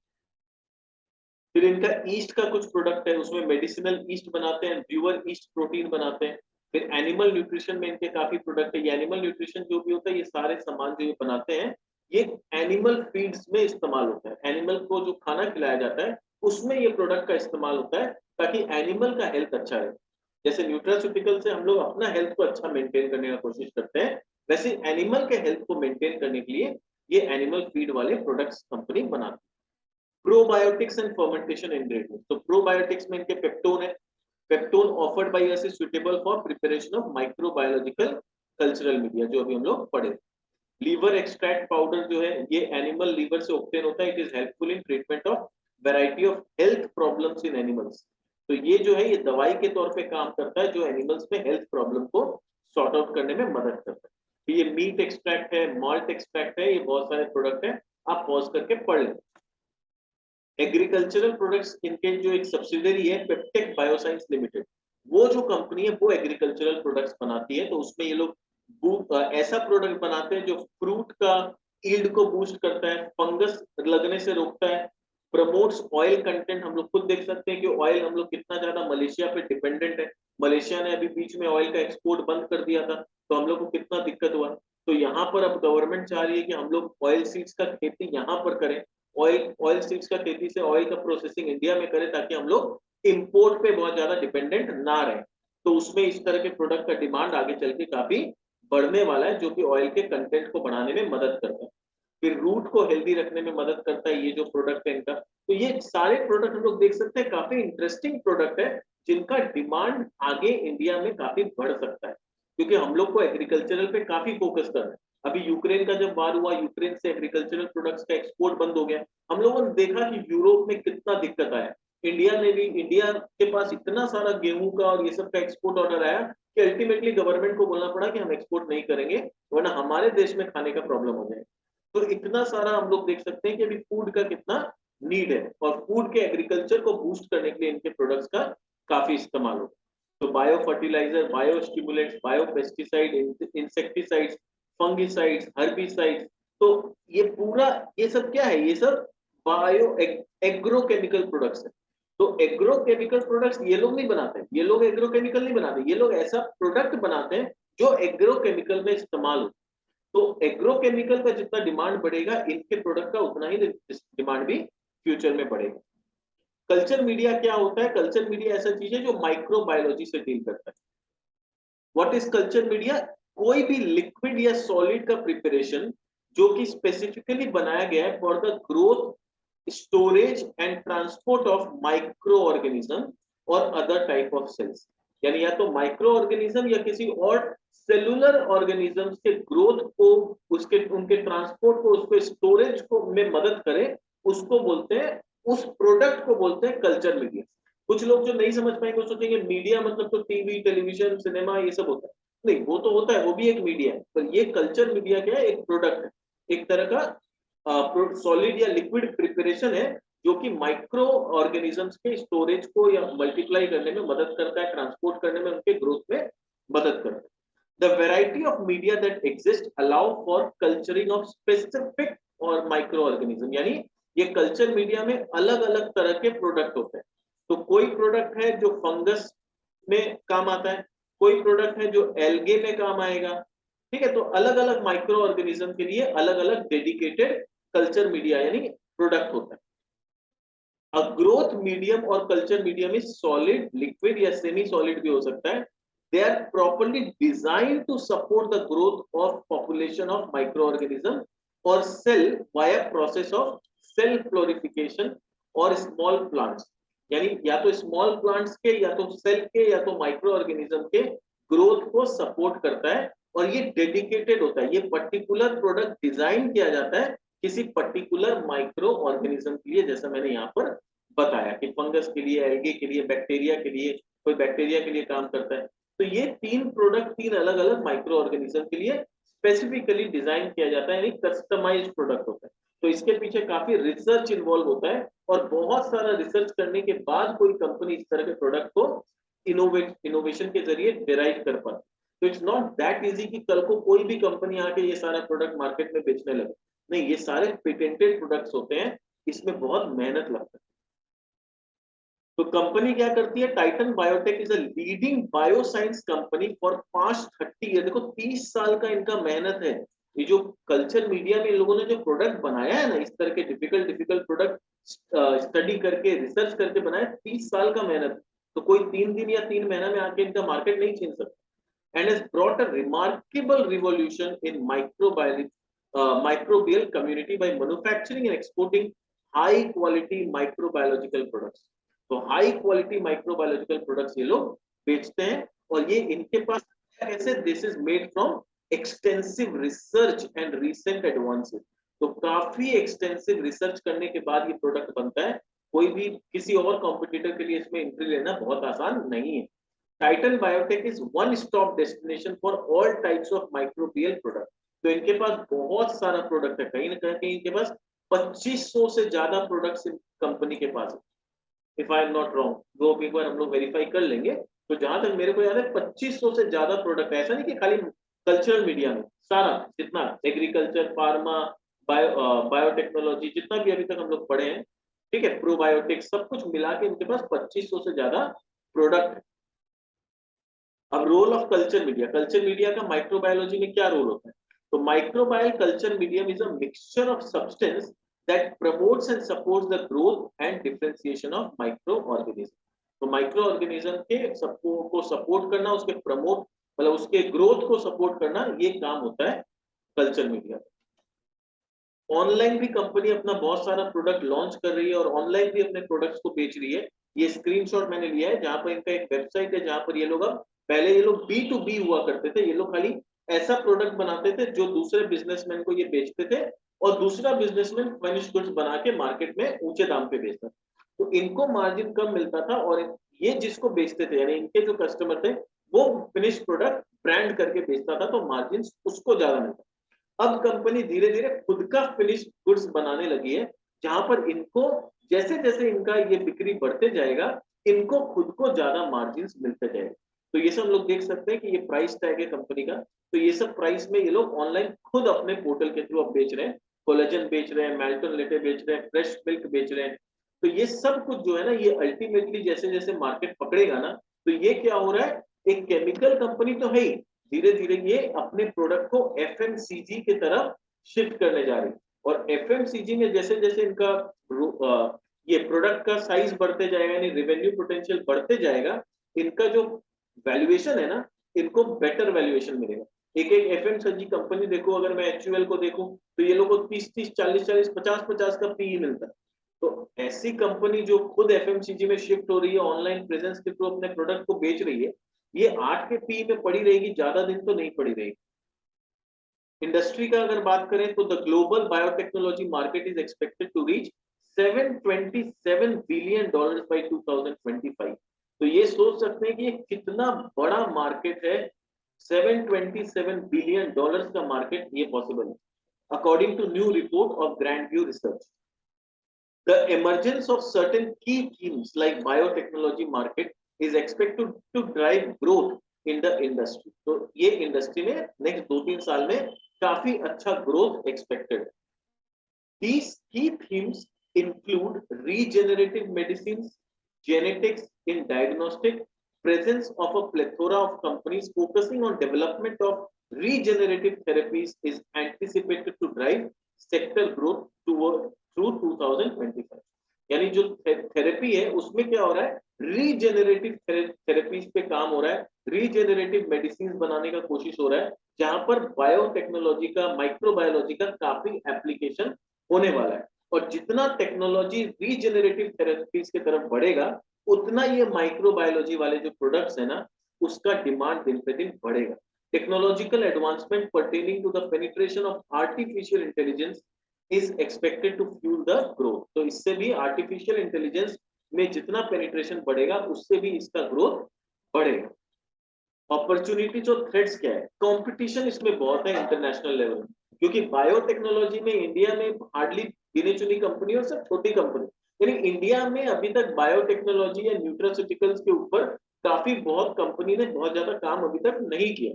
फिर इनका ईस्ट का कुछ प्रोडक्ट है, उसमें मेडिसिनल ईस्ट बनाते हैं, ब्यूअर ईस्ट प्रोटीन बनाते हैं। फिर एनिमल न्यूट्रिशन में इनके काफी प्रोडक्ट है। ये एनिमल न्यूट्रिशन जो भी होता है, ये सारे सामान जो ये बनाते हैं ये एनिमल फीड्स में इस्तेमाल होता है। एनिमल को जो खाना खिलाया जाता है उसमें ये प्रोडक्ट का इस्तेमाल होता है ताकि एनिमल का हेल्थ अच्छा रहे। जैसे न्यूट्रास्यूटिकल से हम लोग अपना हेल्थ को अच्छा मेंटेन करने का कोशिश करते हैं, वैसे एनिमल के हेल्थ को मेंटेन करने के लिए ये एनिमल फीड वाले प्रोडक्ट्स कंपनी बनाती है। प्रोबायोटिक्स एंड फर्मेंटेशन इंग्रेडिएंट्स, तो प्रोबायोटिक्स में इनके पेप्टोन है। Peptone offered by us is suitable for preparation of microbiological cultural media, जो अभी हम लोग पढ़े। लीवर एक्सट्रैक्ट पाउडर जो है ये एनिमल लीवर से ऑब्टेन होता है। It is helpful in treatment of variety of health problems in animals. तो ये जो है ये दवाई के तौर पे काम करता है जो एनिमल्स में हेल्थ प्रॉब्लम को सॉर्ट आउट करने में मदद करता है। तो ये मीट एक्सट्रैक्ट है, मॉल्ट एक्सट्रैक्ट है, ये बहुत सारे प्रोडक्ट है, आप पॉज करके पढ़ लें। एग्रीकल्चरल प्रोडक्ट्स, इनके जो एक सब्सिडरी है पेप्टेक बायोसाइंस लिमिटेड, वो जो कंपनी है वो एग्रीकल्चरल प्रोडक्ट्स बनाती है। तो उसमें ये लोग ऐसा प्रोडक्ट बनाते हैं जो फ्रूट का ईल्ड को बूस्ट करता है, फंगस लगने से रोकता है, प्रमोट्स ऑयल कंटेंट। हम लोग खुद देख सकते हैं कि ऑयल हम लोग कितना ज्यादा मलेशिया पे डिपेंडेंट है। मलेशिया ने अभी बीच में ऑयल का एक्सपोर्ट बंद कर दिया था, तो हम लोग को कितना दिक्कत हुआ। तो यहाँ पर अब गवर्नमेंट चाह रही है कि हम लोग ऑयल सीड्स का खेती यहाँ पर करें, ऑयल सीड्स का खेती से ऑयल का प्रोसेसिंग इंडिया में करें, ताकि हम लोग इंपोर्ट पे बहुत ज्यादा डिपेंडेंट ना रहे। तो उसमें इस तरह के प्रोडक्ट का डिमांड आगे चल के काफी बढ़ने वाला है, जो कि ऑयल के कंटेंट को बढ़ाने में मदद करता है। फिर रूट को हेल्दी रखने में मदद करता है ये जो प्रोडक्ट है इनका। तो ये सारे प्रोडक्ट हम लोग देख सकते हैं, काफी इंटरेस्टिंग प्रोडक्ट है, जिनका डिमांड आगे इंडिया में काफी बढ़ सकता है, क्योंकि हम लोग को एग्रीकल्चरल पे काफी फोकस करना है। अभी यूक्रेन का जब वार हुआ, यूक्रेन से एग्रीकल्चरल प्रोडक्ट्स का एक्सपोर्ट बंद हो गया। हम लोगों ने देखा कि यूरोप में कितना दिक्कत आया, इंडिया के पास इतना सारा गेहूं का और ये सब का एक्सपोर्ट ऑर्डर आया कि अल्टीमेटली गवर्नमेंट को बोलना पड़ा कि हम एक्सपोर्ट नहीं करेंगे, वरना हमारे देश में खाने का प्रॉब्लम हो जाएगा। तो इतना सारा हम लोग देख सकते हैं कि अभी फूड का कितना नीड है, और फूड के एग्रीकल्चर को बूस्ट करने के लिए इनके प्रोडक्ट्स का काफी इस्तेमाल होगा। तो bio fertiliser, bio stimulants, bio pesticide, insecticides, fungicides, herbicides, तो ये पूरा, ये सब क्या है, ये सब बायो एग्रोकेमिकल प्रोडक्ट्स है। तो एग्रोकेमिकल प्रोडक्ट्स ये लोग नहीं बनाते, ये लोग एग्रोकेमिकल नहीं बनाते, ये लोग ऐसा प्रोडक्ट बनाते हैं जो एग्रोकेमिकल में इस्तेमाल हो। तो एग्रोकेमिकल का जितना डिमांड बढ़ेगा, इनके प्रोडक्ट का उतना ही डिमांड भी फ्यूचर में बढ़ेगा। कल्चर मीडिया क्या होता है? कल्चर मीडिया ऐसा चीज है जो माइक्रोबायोलॉजी से डील करता है। What is culture media? कोई भी लिक्विड या सॉलिड का प्रिपरेशन जो कि स्पेसिफिकली बनाया गया है for the growth, storage and transport of micro organism और अदर टाइप ऑफ सेल्स। यानी या तो माइक्रो ऑर्गेनिज्म या किसी और सेलुलर ऑर्गेनिजम्स के ग्रोथ को, उसके उनके ट्रांसपोर्ट को, उसको स्टोरेज को में मदद करे, उसको बोलते हैं, उस प्रोडक्ट को बोलते हैं कल्चर मीडिया। कुछ लोग जो नहीं समझ पाएंगे वो सोचेंगे मीडिया मतलब तो टीवी, टेलीविजन, सिनेमा ये सब होता है। नहीं, वो तो होता है, वो भी एक मीडिया है, पर ये कल्चर मीडिया क्या है? एक प्रोडक्ट है, एक तरह का सॉलिड या लिक्विड प्रिपरेशन है, जो कि माइक्रो ऑर्गेनिजम्स के स्टोरेज को या मल्टीप्लाई करने में मदद करता है, ट्रांसपोर्ट करने में, उनके ग्रोथ में मदद करता है। The variety of media that exist allow for culturing of specific और माइक्रोऑर्गेनिज्म, यानी ये कल्चर मीडिया में अलग अलग तरह के प्रोडक्ट होते हैं। तो कोई प्रोडक्ट है जो फंगस में काम आता है, कोई प्रोडक्ट है जो एल्गे में काम आएगा, ठीक है। तो अलग अलग माइक्रो ऑर्गेनिज्म के लिए अलग अलग डेडिकेटेड कल्चर मीडिया यानी प्रोडक्ट होता है। ग्रोथ मीडियम और culture medium is solid, liquid या सेमी सॉलिड भी हो सकता है। They are properly designed to support the growth of population of microorganism or cell via process of cell purification और small plants। यानी या तो स्मॉल प्लांट्स के, या तो सेल के, या तो माइक्रो ऑर्गेनिज्म के ग्रोथ को सपोर्ट करता है, और ये डेडिकेटेड होता है। ये पर्टिकुलर प्रोडक्ट डिजाइन किया जाता है किसी पर्टिकुलर माइक्रो ऑर्गेनिज्म के लिए, जैसा मैंने यहाँ पर बताया कि फंगस के लिए, एल्गे के लिए, बैक्टीरिया के लिए, कोई बैक्टीरिया के लिए काम करता है। तो ये तीन प्रोडक्ट तीन अलग अलग माइक्रो ऑर्गेनिज्म के लिए स्पेसिफिकली डिजाइन किया जाता है, यानी कस्टमाइज्ड प्रोडक्ट होता है। तो इसके पीछे काफी रिसर्च इन्वॉल्व होता है, और बहुत सारा रिसर्च करने के बाद कोई कंपनी इस तरह के प्रोडक्ट को इनोवेशन के जरिए डिराइव कर पाती। तो इट्स नॉट दैट इजी कि कल को कोई भी कंपनी आके ये सारा प्रोडक्ट मार्केट में बेचने लगे। नहीं, ये सारे पेटेंटेड प्रोडक्ट्स होते हैं, इसमें बहुत मेहनत लगता है। तो कंपनी क्या करती है? Titan biotech is a leading bioscience company for past 30 year. देखो 30 साल का इनका मेहनत है। ये जो कल्चर मीडिया में इन लोगों ने जो प्रोडक्ट बनाया है ना, इस तरह के डिफिकल्ट डिफिकल्ट प्रोडक्ट स्टडी करके, रिसर्च करके बनाया, 30 साल का मेहनत। तो कोई 3 दिन या 3 महीना में आके इनका मार्केट नहीं छीन सकता। And has brought a remarkable revolution in microbial community by manufacturing and exporting high quality microbiological products। तो हाई क्वालिटी माइक्रोबायोलॉजिकल प्रोडक्ट्स ये लोग बेचते हैं, और ये इनके पास कैसे? This is made from extensive research and recent advances. तो काफी एक्सटेंसिव रिसर्च करने के बाद ये प्रोडक्ट बनता है। कोई भी किसी और कॉम्पिटिटर के लिए इसमें एंट्री लेना बहुत आसान नहीं है। Titan biotech is one stop destination for all types of microbial product. तो इनके पास बहुत सारा प्रोडक्ट है, कहीं ना कहीं इनके पास 2500 से ज्यादा प्रोडक्ट्स कंपनी के पास है, if I am not wrong. वो एक बार हम लोग वेरीफाई कर लेंगे। तो जहां तक मेरे को याद है 2500 से ज्यादा प्रोडक्ट है। ऐसा नहीं कि खाली कल्चरल मीडिया में, सारा जितना एग्रीकल्चर, फार्मा, बायोटेक्नोलॉजी, जितना भी अभी तक हम लोग पढ़े हैं, ठीक है, प्रोबायोटिक, सब कुछ मिला के इनके पास 2500 से ज्यादा प्रोडक्ट है। अब रोल ऑफ कल्चर मीडिया का माइक्रोबायोलॉजी में क्या रोल होता है? तो microbial culture medium is a mixture of substance that promotes and supports the growth and differentiation of microorganism। तो माइक्रो ऑर्गेनिज्म के को सपोर्ट करना, उसके प्रमोट मतलब उसके ग्रोथ को सपोर्ट करना, ये काम होता है कल्चर मीडिया। ऑनलाइन भी कंपनी अपना बहुत सारा प्रोडक्ट लॉन्च कर रही है और ऑनलाइन भी अपने प्रोडक्ट्स को बेच रही है। ये स्क्रीनशॉट मैंने लिया है जहां पर इनका एक वेबसाइट है, जहां पर ये लोग, अब पहले ये लोग B2B हुआ करते थे, ये लोग खाली ऐसा प्रोडक्ट बनाते थे जो दूसरे बिजनेसमैन को ये बेचते थे और दूसरा बिजनेसमैन फिनिश गुड्स बना के मार्केट में ऊंचे दाम पे बेचता था। तो इनको मार्जिन कम मिलता था और ये जिसको बेचते थे, यानी इनके जो कस्टमर थे, वो फिनिश प्रोडक्ट ब्रांड करके बेचता था, तो मार्जिन उसको ज्यादा मिलता। अब कंपनी धीरे धीरे खुद का फिनिश गुड्स बनाने लगी है, जहां पर इनको जैसे जैसे इनका ये बिक्री बढ़ते जाएगा, इनको खुद को ज्यादा मार्जिन मिलते जाएगा। तो ये सब हम लोग देख सकते हैं कि ये प्राइस टैग है कंपनी का। तो ये सब प्राइस में ये लोग ऑनलाइन खुद अपने पोर्टल के थ्रू अब बेच रहे हैं। कोलेजन बेच रहे हैं, मेल्टन लेटे बेच रहे हैं, फ्रेश मिल्क बेच रहे हैं। तो ये सब कुछ जो है ना, ये अल्टीमेटली जैसे जैसे मार्केट पकड़ेगा ना, तो ये क्या हो रहा है, एक केमिकल कंपनी तो है ही, धीरे धीरे ये अपने प्रोडक्ट को एफएमसीजी की तरफ शिफ्ट करने जा रही है। और एफएमसीजी में जैसे जैसे इनका ये प्रोडक्ट का साइज बढ़ते जाएगा, यानी रेवेन्यू पोटेंशियल बढ़ते जाएगा, इनका जो वैल्यूएशन है ना, इनको बेटर वैल्यूएशन मिलेगा। एक एक एफएमसीजी कंपनी देखो, अगर मैं एचयूएल को देखूं तो ये लोगों को 30-30, 40-40, 50-50 का पीई मिलता है। तो ऐसी कंपनी जो खुद एफएमसीजी में शिफ्ट हो रही है, ऑनलाइन प्रेजेंस के थ्रू अपने प्रोडक्ट को बेच रही है, ये 8 के पी में पड़ी रहेगी, ज्यादा दिन तो नहीं पड़ी रहेगी। इंडस्ट्री का अगर बात करें तो the global biotechnology market is expected to reach $727 billion by 2025। तो ये सोच सकते हैं कि ये कितना बड़ा मार्केट है। $727 बिलियन का मार्केट ये पॉसिबल है, according to new report of Grand View Research. The emergence of certain key themes like biotechnology market is expected to drive growth in the industry। तो ये इंडस्ट्री में नेक्स्ट 2-3 साल में काफी अच्छा growth expected. These key themes include regenerative medicines, genetics in diagnostic, presence of a plethora of companies focusing on development of regenerative therapies is anticipated to drive sector growth toward through 2025। यानी जो थेरेपी है उसमें क्या हो रहा है, रीजेनरेटिव थेरेपीज पे काम हो रहा है, रीजेनरेटिव मेडिसिन बनाने का कोशिश हो रहा है, जहां पर बायोटेक्नोलॉजी का, माइक्रोबायोलॉजी का काफी एप्लीकेशन होने वाला है। और जितना टेक्नोलॉजी रीजेनरेटिव थेरेपीज की तरफ बढ़ेगा, उतना ये माइक्रोबायोलॉजी वाले जो प्रोडक्ट्स है ना, उसका डिमांड दिन पे दिन बढ़ेगा। Technological advancement pertaining to the penetration of artificial intelligence is expected to fuel the growth. तो इससे भी आर्टिफिशियल इंटेलिजेंस में जितना पेनिट्रेशन बढ़ेगा, उससे भी इसका ग्रोथ बढ़ेगा। अपॉर्चुनिटीज और थ्रेट्स क्या है? कंपटीशन इसमें बहुत है इंटरनेशनल लेवल में, क्योंकि बायोटेक्नोलॉजी में इंडिया में हार्डली गिनी चुनी कंपनी और सब छोटी कंपनी, यानी इंडिया में अभी तक बायोटेक्नोलॉजी या न्यूट्रास्यूटिकल्स के ऊपर काफी बहुत कंपनी ने बहुत ज्यादा काम अभी तक नहीं किया।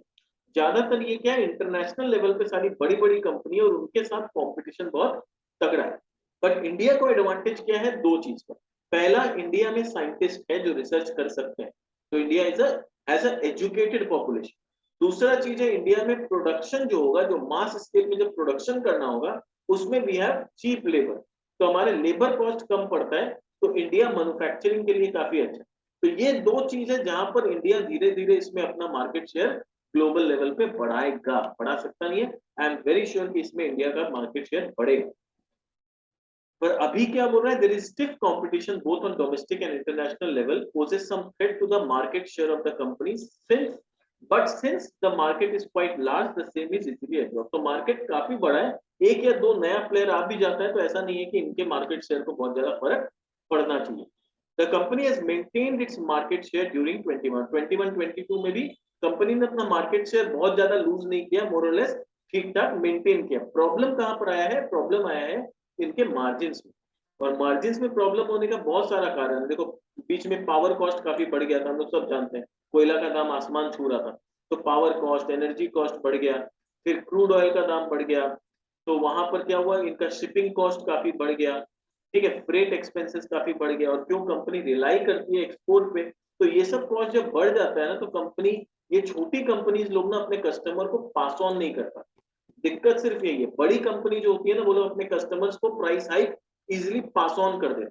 ज्यादातर ये क्या है, इंटरनेशनल लेवल पे सारी बड़ी बड़ी कंपनी और उनके साथ कंपटीशन बहुत तगड़ा है। बट इंडिया को एडवांटेज क्या है? दो चीज का। पहला, इंडिया में साइंटिस्ट है जो रिसर्च कर सकते हैं, तो India is as a educated population. दूसरा चीज है, इंडिया में प्रोडक्शन जो होगा, जो मास स्केल में जो प्रोडक्शन करना होगा, उसमें वी हैव चीप लेबर, तो हमारे लेबर कॉस्ट कम पड़ता है, तो इंडिया मैन्युफैक्चरिंग के लिए काफी अच्छा है। तो ये दो चीज है जहां पर इंडिया धीरे धीरे इसमें अपना मार्केट शेयर ग्लोबल लेवल पे बढ़ाएगा, बढ़ा सकता नहीं है, आई एम वेरी श्योर कि इसमें इंडिया का मार्केट शेयर बढ़ेगा। पर अभी क्या बोल रहा है, there is stiff competition both on domestic and international level poses some threat to the market share of the company since the market is quite large the same is easily absorb. तो मार्केट काफी बड़ा है, एक या दो नया प्लेयर आ भी जाता है तो ऐसा नहीं है कि इनके मार्केट शेयर को बहुत ज्यादा फर्क पड़ना चाहिए। The company has maintained its market share during 21-22 में भी कंपनी ने अपना मार्केट शेयर बहुत ज्यादा लूज नहीं किया, मोर और लेस ठीक ठाक मेंटेन किया। प्रॉब्लम कहां पर आया है? प्रॉब्लम आया है इनके मार्जिन्स में, और मार्जिन्स में प्रॉब्लम होने का बहुत सारा कारण है। देखो, बीच में पावर कॉस्ट काफी बढ़ गया था, हम लोग सब जानते हैं, कोयला का दाम आसमान छू रहा था, तो पावर कॉस्ट, एनर्जी कॉस्ट बढ़ गया, फिर क्रूड ऑयल का दाम बढ़ गया, तो वहां पर क्या हुआ, इनका शिपिंग कॉस्ट काफी बढ़ गया, ठीक है, फ्रेट एक्सपेंसेस काफी बढ़ गया, और क्यों कंपनी रिलाई करती है एक्सपोर्ट पे, तो ये सब कॉस्ट जब बढ़ जाता है ना, तो कंपनी, ये छोटी कंपनीज लोग ना अपने कस्टमर को पास ऑन नहीं कर पाती। दिक्कत सिर्फ यही है, बड़ी कंपनी जो होती है ना, वो लोग अपने कस्टमर्स को price hike easily pass on कर देते।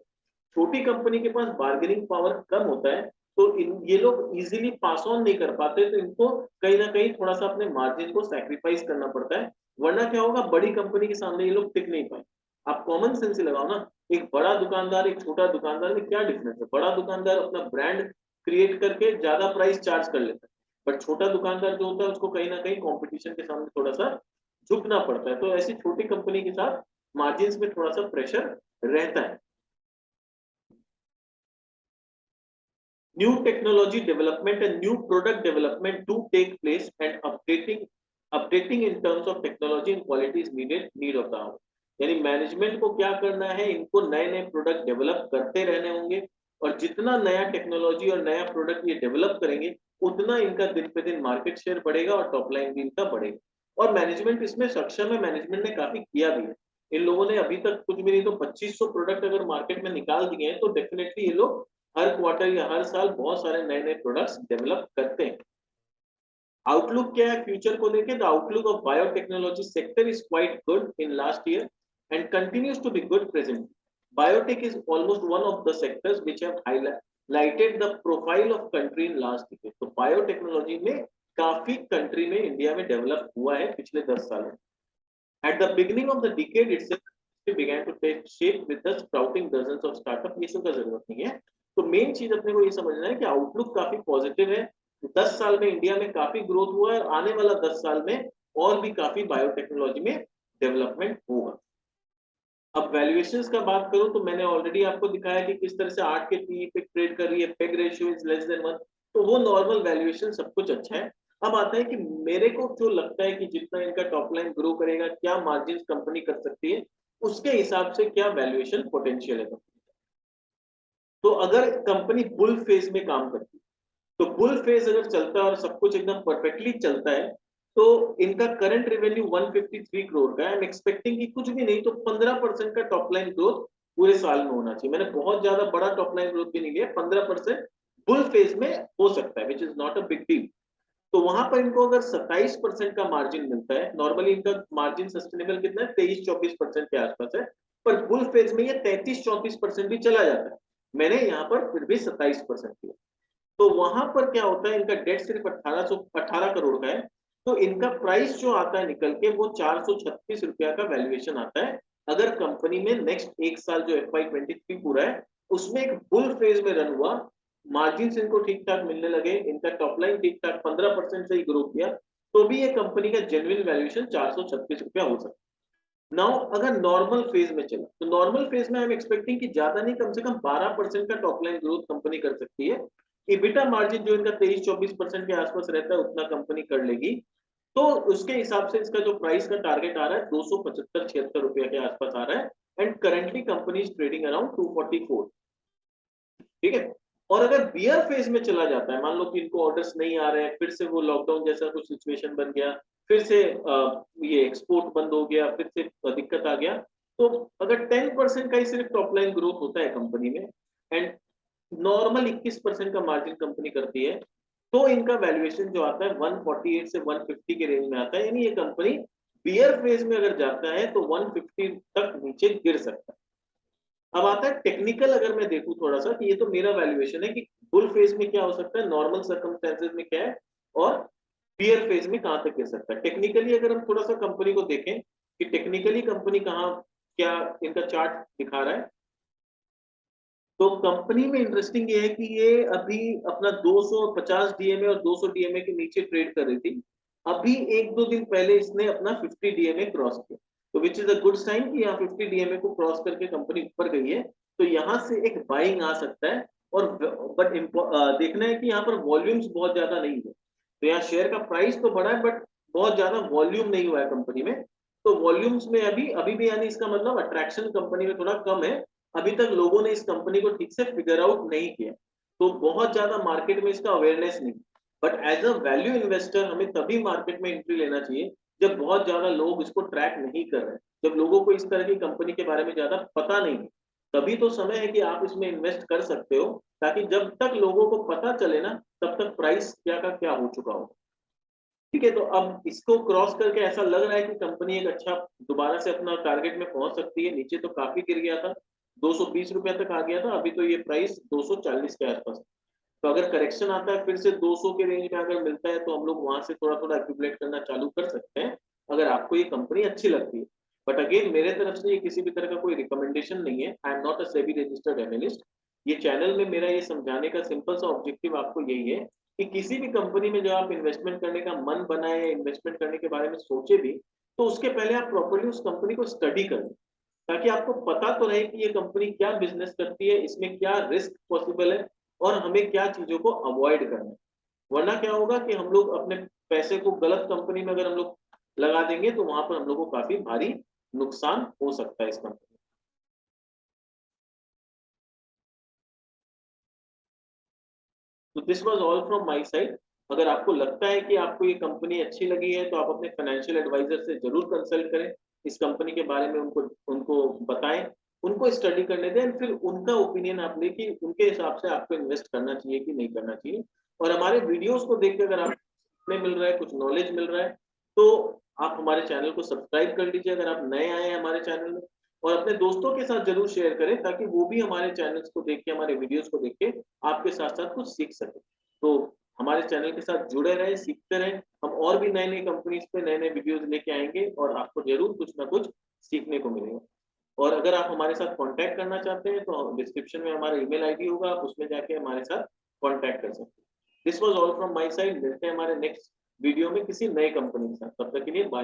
छोटी कंपनी के पास बार्गेनिंग पावर कम होता है, तो ये लोग इजीली पास ऑन नहीं कर पाते, तो इनको कहीं ना कहीं थोड़ा सा अपने मार्जिन को सैक्रिफाइस करना पड़ता है, वरना क्या होगा, बड़ी कंपनी के सामने ये लोग टिक नहीं पाए। आप कॉमन सेंस से लगाओ ना, एक बड़ा दुकानदार एक छोटा दुकानदार में क्या डिफरेंस है? बड़ा दुकानदार अपना ब्रांड क्रिएट करके ज्यादा प्राइस चार्ज कर लेता है, बट छोटा दुकानदार जो होता है उसको कहीं ना कहीं कंपटीशन के सामने थोड़ा सा झुकना पड़ता है, तो ऐसी छोटी कंपनी के साथ मार्जिन में थोड़ा सा प्रेशर रहता है। New technology development and new product development do take place, and updating in terms of technology and quality is need of the hour। यानी मैनेजमेंट को क्या करना है, इनको नए नए प्रोडक्ट डेवलप करते रहने होंगे, और जितना नया टेक्नोलॉजी और नया प्रोडक्ट ये डेवलप करेंगे, उतना इनका दिन पे दिन मार्केट शेयर बढ़ेगा और टॉप लाइन भी इनका बढ़ेगा। और मैनेजमेंट इसमें सक्षम है, मैनेजमेंट ने काफी किया भी है। इन लोगों ने अभी तक कुछ भी नहीं तो 2500 प्रोडक्ट अगर मार्केट में निकाल दिए हैं, तो डेफिनेटली ये लोग हर क्वार्टर या हर साल बहुत सारे नए नए प्रोडक्ट्स डेवलप करते हैं। आउटलुक क्या है फ्यूचर को लेके? The outlook of biotechnology sector is quite good in last year and continues to be good present. Biotech is almost one of the sectors which have highlighted the profile of country in last year. तो बायोटेक्नोलॉजी में काफी कंट्री में, इंडिया में डेवलप हुआ है पिछले 10 सालों में। At the beginning of the decade itself, it began to take shape with the sprouting dozens of startup। ये सब का जरूरत नहीं है, तो मेन चीज अपने को ये समझना है कि आउटलुक काफी पॉजिटिव है। 10 साल में इंडिया में काफी ग्रोथ हुआ है, और आने वाला 10 साल में और भी काफी बायोटेक्नोलॉजी में डेवलपमेंट होगा। अब वैल्यूएशंस का बात करूं, तो मैंने ऑलरेडी आपको दिखाया कि किस तरह से 8 के पीई पे ट्रेड कर रही है, peg ratio is less than 1, तो वो नॉर्मल वैल्यूएशन सब कुछ अच्छा है। अब आता है कि मेरे को जो लगता है कि जितना इनका टॉप लाइन ग्रो करेगा, क्या मार्जिन कंपनी कर सकती है, उसके हिसाब से क्या वैल्यूएशन पोटेंशियल है कंपनी। तो अगर कंपनी बुल फेज में काम करती है, तो बुल फेज अगर चलता है और सब कुछ एकदम परफेक्टली चलता है, तो इनका करंट रेवेन्यू 153 करोड़ का है। आई एम एक्सपेक्टिंग कि कुछ भी नहीं तो 15% का टॉप लाइन ग्रोथ पूरे साल में होना चाहिए। मैंने बहुत ज्यादा बड़ा टॉप लाइन ग्रोथ भी नहीं लिया, 15% बुल फेज में हो सकता है, which is not a big deal. तो वहां पर इनको अगर 27% का मार्जिन मिलता है, नॉर्मली इनका मार्जिन सस्टेनेबल कितना है, 23-24% के आसपास है, पर बुल फेज में ये 33-34% भी चला जाता है। मैंने यहाँ पर फिर भी 27% किया, तो वहां पर क्या होता है, इनका डेट सिर्फ 1818 करोड़ का है, तो इनका प्राइस जो आता है निकल के, वो 436 रुपया का वैल्यूएशन आता है। अगर कंपनी में नेक्स्ट एक साल जो FY23 पूरा है, उसमें एक बुल फेज में रन हुआ, मार्जिन इनको ठीक ठाक मिलने लगे, इनका टॉप लाइन ठीक ठाक 15% से ही ग्रो किया, तो भी ये कंपनी का जेन्युइन वैल्यूएशन 436 रुपया हो सकता है। नाउ अगर नॉर्मल फेज में चला, तो नॉर्मल फेज में आई एम एक्सपेक्टिंग कि ज्यादा नहीं, कम से कम 12% का टॉप लाइन ग्रोथ कंपनी कर सकती है। इबिटा मार्जिन जो इनका 23-24% के आसपास रहता है, उतना कंपनी कर लेगी, तो उसके हिसाब से इसका जो प्राइस का टारगेट आ रहा है 275-76 रुपया के आसपास आ रहा है, and currently company is trading around 244। ठीक है, और अगर बियर फेज में चला जाता है, मान लो कि इनको ऑर्डर्स नहीं आ रहे हैं, फिर से वो लॉकडाउन जैसा कुछ सिचुएशन बन गया, फिर से ये एक्सपोर्ट बंद हो गया, फिर से दिक्कत आ गया, तो अगर 10% का ही सिर्फ टॉप लाइन ग्रोथ होता है कंपनी में, एंड नॉर्मल 21% का मार्जिन कंपनी करती है, तो इनका वैल्यूएशन जो आता है 148 से 150 के रेंज में आता है। यानी ये कंपनी बियर फेज में अगर जाता है तो 150 तक नीचे गिर सकता है। अब आता है टेक्निकल, अगर मैं देखूं थोड़ा सा, कि ये तो मेरा वैल्यूएशन है कि बुल फेज में क्या हो सकता है, नॉर्मल सर्कमस्टेंसेज में क्या है, और बियर फेज में कहां तक गिर सकता है। टेक्निकली अगर हम थोड़ा सा कंपनी को देखें कि टेक्निकली कंपनी कहां, क्या इनका चार्ट दिखा रहा है, तो कंपनी में इंटरेस्टिंग ये है कि ये अभी अपना 250 डीएमए और 200 डीएमए के नीचे ट्रेड कर रही थी। अभी एक दो दिन पहले इसने अपना 50 डीएमए क्रॉस किया, तो which is a good sign कि यहाँ 50 डीएमए को क्रॉस करके कंपनी ऊपर गई है, तो यहाँ से एक बाइंग आ सकता है। और बट देखना है कि यहाँ पर वॉल्यूम्स बहुत ज्यादा नहीं है। तो यहाँ शेयर का प्राइस तो बढ़ा है बट बहुत ज्यादा वॉल्यूम नहीं हुआ है कंपनी में। तो वॉल्यूम्स में अभी अभी भी यानी इसका मतलब अट्रैक्शन कंपनी में थोड़ा कम है। अभी तक लोगों ने इस कंपनी को ठीक से फिगर आउट नहीं किया। तो बहुत ज्यादा मार्केट में इसका अवेयरनेस नहीं। But as a value investor हमें तभी मार्केट में एंट्री लेना चाहिए जब बहुत ज्यादा लोग इसको ट्रैक नहीं कर रहे हैं, जब लोगों को इस तरह की कंपनी के बारे में ज्यादा पता नहीं है। तभी तो समय है कि आप इसमें इन्वेस्ट कर सकते हो, ताकि जब तक लोगों को पता चले ना, तब तक प्राइस क्या का क्या हो चुका हो। ठीक है, तो अब इसको क्रॉस करके ऐसा लग रहा है कि कंपनी एक अच्छा दोबारा से अपना टारगेट में पहुंच सकती है। नीचे तो काफी गिर गया था, 220 रुपया तक आ गया था, अभी तो ये प्राइस 240 के आसपास। तो अगर करेक्शन आता है फिर से 200 के रेंज में अगर मिलता है, तो हम लोग वहां से थोड़ा थोड़ा एक्यूमुलेट करना चालू कर सकते हैं, अगर आपको ये कंपनी अच्छी लगती है। बट अगेन मेरे तरफ से ये किसी भी तरह का कोई रिकमेंडेशन नहीं है। I am not a SEBI registered analyst. ये चैनल में मेरा ये समझाने का सिंपल सा ऑब्जेक्टिव आपको यही है कि किसी भी कंपनी में जब आप इन्वेस्टमेंट करने का मन बनाए या इन्वेस्टमेंट करने के बारे में सोचे भी, तो उसके पहले आप प्रॉपर्ली उस कंपनी को स्टडी करें, ताकि आपको पता तो रहे कि ये कंपनी क्या बिजनेस करती है, इसमें क्या रिस्क पॉसिबल है, और हमें क्या चीजों को अवॉइड करना है। वरना क्या होगा कि हम लोग अपने पैसे को गलत कंपनी में अगर हम लोग लगा देंगे, तो वहां पर हम लोग को काफी भारी नुकसान हो सकता है इस कंपनी। तो this was all from my side. अगर आपको लगता है कि आपको ये कंपनी अच्छी लगी है, तो आप अपने फाइनेंशियल एडवाइजर से जरूर कंसल्ट करें, इस कंपनी के बारे में उनको उनको बताएं, उनको स्टडी करने दें, फिर उनका ओपिनियन आप लें कि उनके हिसाब से आपको इन्वेस्ट करना चाहिए कि नहीं करना चाहिए। और हमारे वीडियोस को देख के अगर आप सीखने मिल रहा है, कुछ नॉलेज मिल रहा है, तो आप हमारे चैनल को सब्सक्राइब कर लीजिए अगर आप नए आए हैं हमारे चैनल में। और अपने दोस्तों के साथ जरूर शेयर करें, ताकि वो भी हमारे चैनल्स को देख के, हमारे वीडियोस को देख के आपके साथ साथ कुछ सीख सके। तो हमारे चैनल के साथ जुड़े रहें, सीखते रहें। हम और भी नए नए कंपनीज पे नए नए वीडियोस लेके आएंगे, और आपको जरूर कुछ ना कुछ सीखने को मिलेगा। और अगर आप हमारे साथ कांटेक्ट करना चाहते हैं, तो डिस्क्रिप्शन में हमारा ईमेल आईडी होगा, आप उसमें जाके हमारे साथ कांटेक्ट कर सकते हैं। This was all from my side. मिलते हैं हमारे नेक्स्ट वीडियो में किसी नए कंपनी के साथ। तब तक के लिए बाय।